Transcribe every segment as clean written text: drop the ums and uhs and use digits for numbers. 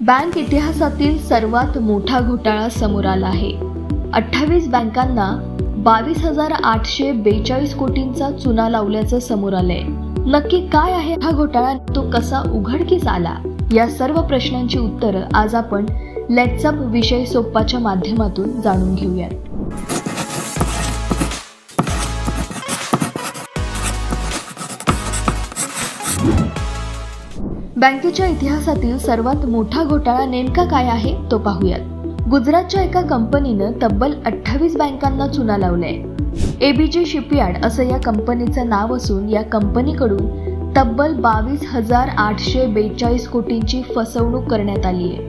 Bank इतिहासातील सर्वात मोठा घोटाळा समोर आला आहे। 28 बँकांना 22,842 कोटींचा चुना लावल्याचं समोर आलंय। नक्की काय आहे हा घोटाळा, तो कसा उघडकीस आला, या सर्व प्रश्नांची उत्तरं आज आपण लेट्स अप विषय सोप्पाच्या माध्यमातून जाणून घेऊयात। बँकेच्या इतिहासातील सर्वात मोठा घोटाळा नेमका काय आहे तो पाहूयात। गुजरातच्या एका कंपनीनं तब्बल 28 बँकांना चुना लावलाय। एबीजी शिपयार्ड असं या कंपनीचं नाव असून या कंपनीकडून तब्बल 22,842 कोटींची फसवणूक करण्यात आली आहे।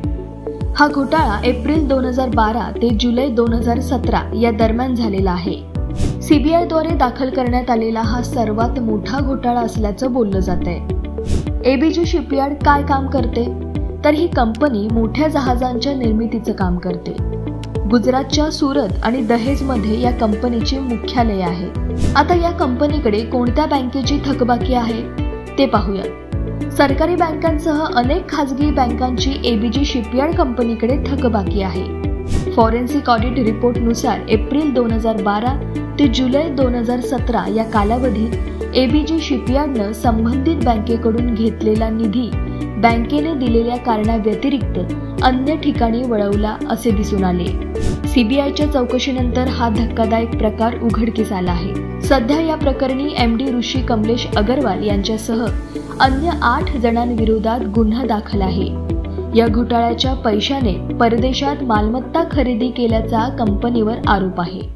हा घोटाळा एप्रिल 2012 ते जुलै 2017 या दरम्यान झालेला आहे। सीबीआयद्वारे दाखल करण्यात आलेला हा सर्वात मोठा घोटाळा असल्याचं बोललं जातंय। एबीजी शिपयार्ड काय काम करते, तर ही कंपनी मोठ्या जहाजांच्या निर्मितीचं काम करते। गुजरातच्या सुरत आणि दहेजमध्ये या कंपनीची मुख्यालय आहे। आता या कंपनीकडे कोणत्या बँकेची थकबाकी आहे ते पाहूया। सरकारी बँकांसह अनेक खाजगी बँकांची एबीजी शिपयार्ड कंपनीकडे थकबाकी आहे। फॉरेन्सिक ऑडिट रिपोर्टनुसार एप्रिल 2012 ते जुलै 2017 या कालावधीत एबीजी शिपयार्डनं संबंधित बँकेकडून घेतलेला निधी बँकेने दिलेल्या कारणाव्यतिरिक्त अन्य ठिकाणी वळवला असे दिसून आले। सीबीआयच्या चौकशीनंतर हा धक्कादायक प्रकार उघडकीस आला आहे। सध्या या प्रकरणी एमडी ऋषी कमलेश अग्रवाल यांच्यासह अन्य 8 जणांविरोधात गुन्हा दाखल आहे। या घोटाळ्याच्या पैशाने परदेशात मालमत्ता खरेदी केल्याचा कंपनीवर आरोप आहे।